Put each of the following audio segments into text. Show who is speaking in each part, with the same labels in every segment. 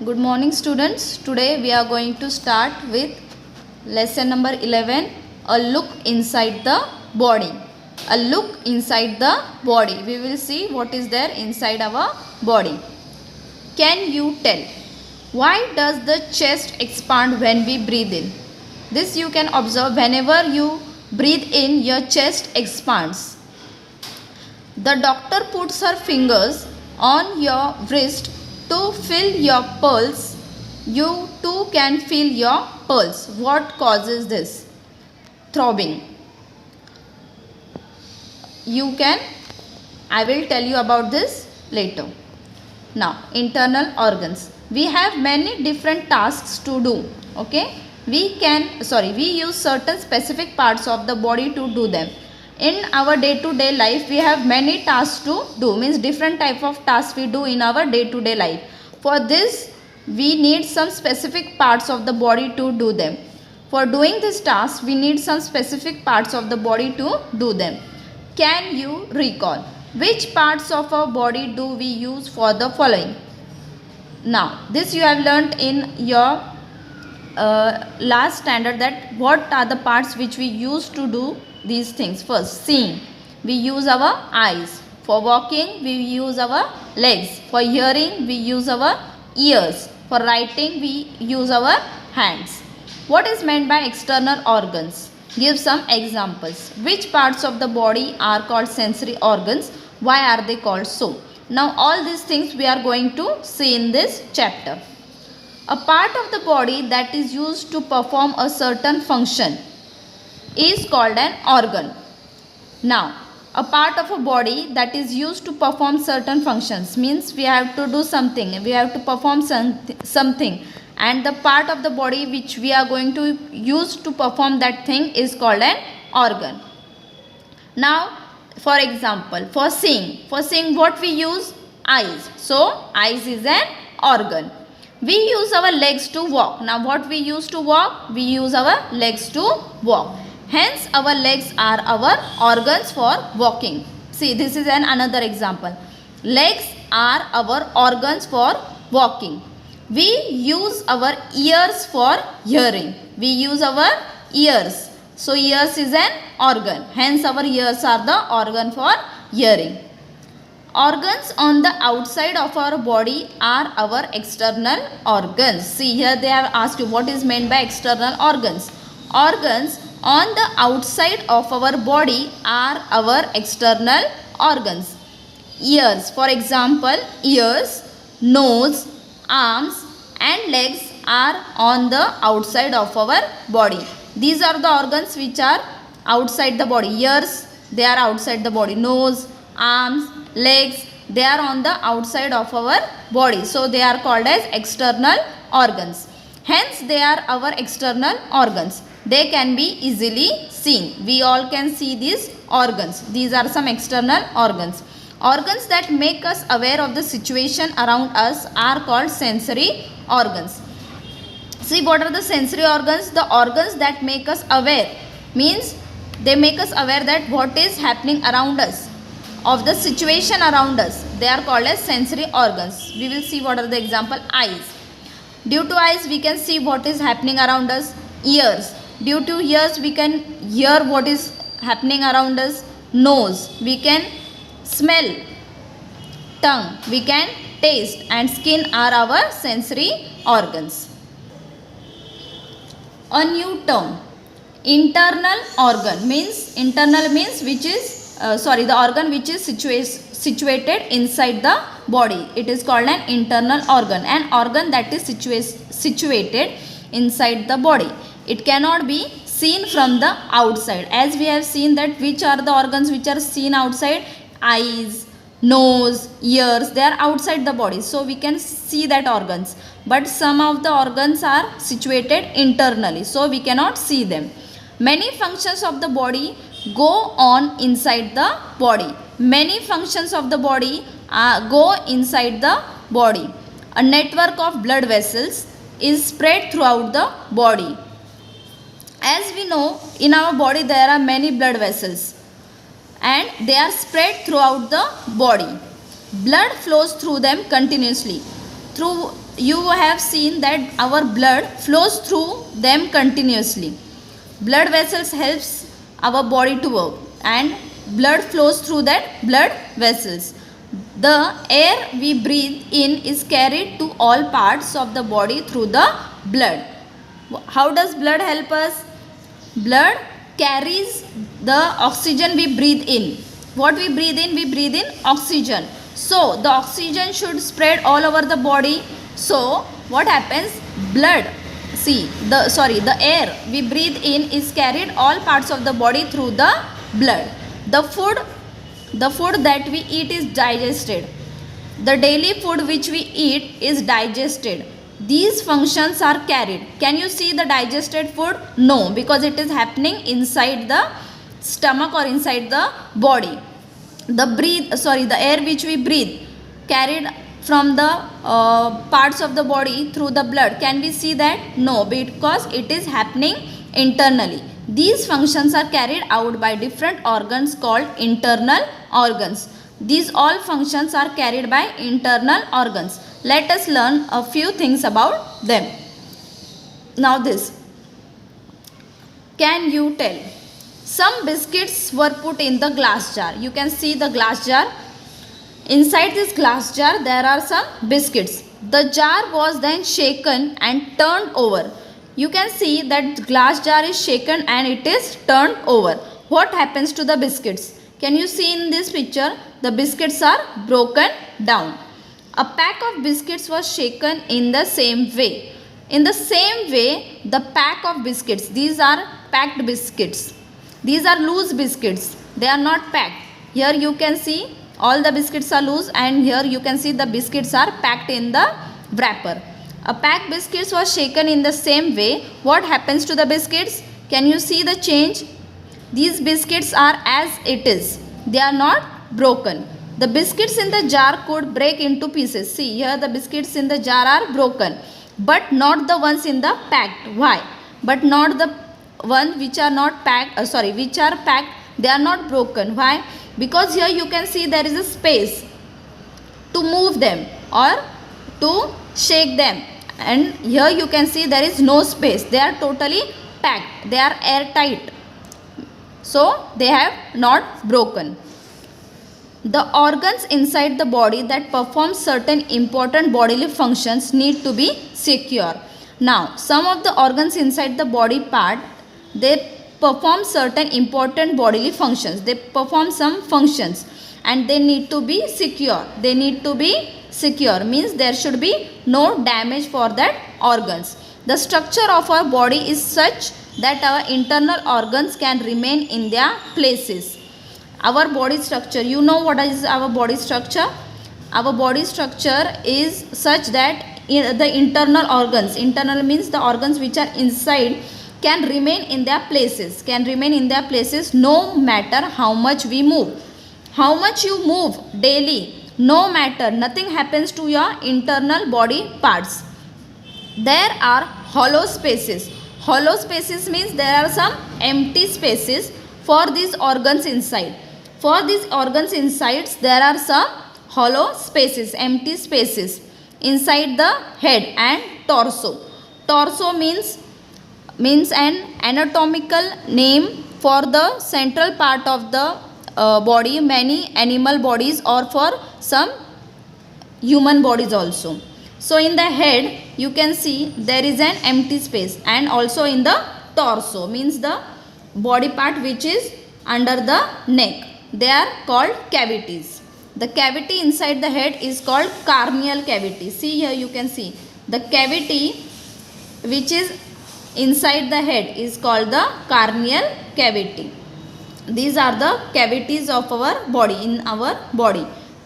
Speaker 1: Good morning students. Today we are going to start with lesson number 11, a look inside the body. A look inside the body. We will see what is there inside our body. Can you tell why does the chest expand when we breathe in? This you can observe whenever you breathe in, your chest expands. The doctor puts her fingers on your wrist to feel your pulse. You too can feel your pulse. What causes this? Throbbing. I will tell you about this later. Now, internal organs. We have many different tasks to do. Okay. We use certain specific parts of the body to do them. In our day-to-day life, we have many tasks to do. Means different type of tasks we do in our day-to-day life. For this, we need some specific parts of the body to do them. For doing this task, we need some specific parts of the body to do them. Can you recall which parts of our body do we use for the following? Now, this you have learnt in your last standard, that what are the parts which we use to do these things. First, seeing, we use our eyes. For walking, we use our legs. For hearing, we use our ears. For writing, we use our hands. What is meant by external organs? Give some examples. Which parts of the body are called sensory organs? Why are they called so? Now, all these things we are going to see in this chapter. A part of the body that is used to perform a certain function is called an organ. Now, a part of a body that is used to perform certain functions means we have to do something, we have to perform something, and the part of the body which we are going to use to perform that thing is called an organ. Now, for example, for seeing what we use? Eyes. So, eyes is an organ. We use our legs to walk. Now, what we use to walk? We use our legs to walk. Hence, our legs are our organs for walking. See, this is another example. Legs are our organs for walking. We use our ears for hearing. We use our ears. So, ears is an organ. Hence, our ears are the organ for hearing. Organs on the outside of our body are our external organs. See, here they have asked you what is meant by external organs. Organs on the outside of our body are our external organs. Ears, for example, ears, nose, arms and legs are on the outside of our body. These are the organs which are outside the body. Ears, they are outside the body. Nose, arms, legs, they are on the outside of our body. So, they are called as external organs. Hence, they are our external organs. They can be easily seen. We all can see these organs. These are some external organs. Organs that make us aware of the situation around us are called sensory organs. See, what are the sensory organs? The organs that make us aware means they make us aware that what is happening around us, of the situation around us. They are called as sensory organs. We will see what are the example. Eyes. Due to eyes, we can see what is happening around us. Ears. Due to ears, we can hear what is happening around us. Nose. We can smell. Tongue. We can taste. And skin are our sensory organs. A new term. Internal organ means which is the organ which is situated inside the body. It is called an internal organ. An organ that is situated inside the body. It cannot be seen from the outside. As we have seen that which are the organs which are seen outside? Eyes, nose, ears, they are outside the body. So, we can see that organs. But some of the organs are situated internally. So, we cannot see them. Many functions of the body go on inside the body. Many functions of the body go inside the body. A network of blood vessels is spread throughout the body. As we know, in our body there are many blood vessels and they are spread throughout the body. Blood flows through them continuously. through, you have seen that our blood flows through them continuously. Blood vessels helps our body to work, and blood flows through that blood vessels. The air we breathe in is carried to all parts of the body through the blood. How does blood help us? Blood carries the oxygen we breathe in. What we breathe in oxygen. So the oxygen should spread all over the body. So what happens? Blood, the air we breathe in is carried all parts of the body through the blood. The food that we eat is digested. The daily food which we eat is digested. These functions are carried. Can you see the digested food? No, because it is happening inside the stomach or inside the body. The air which we breathe carried from the parts of the body through the blood. Can we see that? No, because it is happening internally. These functions are carried out by different organs called internal organs. These all functions are carried by internal organs. Let us learn a few things about them. Now this. Can you tell? Some biscuits were put in the glass jar. You can see the glass jar. Inside this glass jar there are some biscuits. The jar was then shaken and turned over. You can see that glass jar is shaken and it is turned over. What happens to the biscuits? Can you see in this picture? The biscuits are broken down. A pack of biscuits was shaken in the same way. In the same way, the pack of biscuits, these are packed biscuits. These are loose biscuits. They are not packed. Here you can see all the biscuits are loose, and here you can see the biscuits are packed in the wrapper. A packed biscuits was shaken in the same way. What happens to the biscuits? Can you see the change? These biscuits are as it is. They are not broken. The biscuits in the jar could break into pieces. See, here the biscuits in the jar are broken, but not the ones in the packed. Why? But not the one which are not packed, which are packed, they are not broken. Why? Because here you can see there is a space to move them or to shake them, and here you can see there is no space. They are totally packed. They are airtight. So they have not broken. The organs inside the body that perform certain important bodily functions need to be secure. Now, some of the organs inside the body part, they perform certain important bodily functions. They perform some functions and they need to be secure. They need to be secure means there should be no damage for that organs. The structure of our body is such that our internal organs can remain in their places. Our body structure, you know what is our body structure? Our body structure is such that the internal organs, internal means the organs which are inside, can remain in their places, no matter how much we move. How much you move daily, no matter, nothing happens to your internal body parts. There are hollow spaces. Hollow spaces means there are some empty spaces for these organs inside. For these organs inside, there are some hollow spaces, empty spaces inside the head and torso. Torso means an anatomical name for the central part of the body, many animal bodies or for some human bodies also. So in the head you can see there is an empty space, and also in the torso means the body part which is under the neck. They are called cavities. The cavity inside the head is called cranial cavity. See here you can see the cavity which is inside the head is called the cranial cavity. These are the cavities of our body, in our body.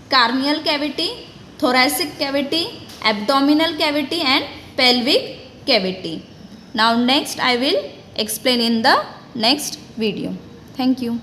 Speaker 1: Cranial cavity, thoracic cavity, abdominal cavity and pelvic cavity. Now next I will explain in the next video. Thank you.